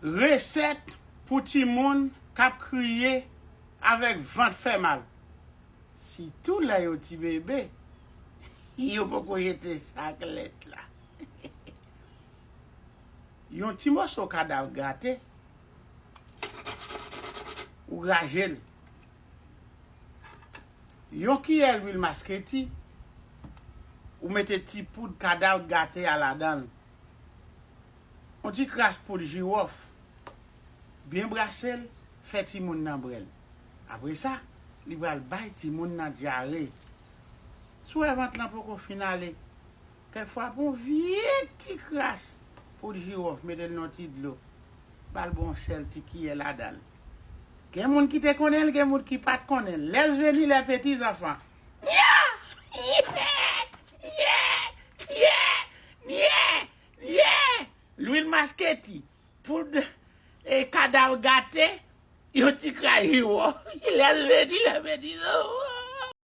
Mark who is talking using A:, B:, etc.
A: recette pour ti moun k'ap kriye avec ventre fait mal. Si tout là yo ti bébé, yo poko yete saklet là. Yon ti morceau cadavre gâté ou ragel. Yon qui est l'huile masqueti ou mettez ti poudre cadavre gâté à la dedans. On dit crasse pour le girofle. Bien brassé, fait ti moun nan brel. Après ça, li va bay ti moun nan diarrhée. Sou avant lan poko finale. Quelquefois bon vieux ti crasse pour le girofle, mettez le ti de l'eau. Bal bon sel ti qui est la dalle. Gen moun qui te connaît, gen moun qui pas te connaît. Laisse venir les petits enfants. L'huile masqueti, poudre et cadavre gâté, yo ti craye. Laisse venir les petits enfants.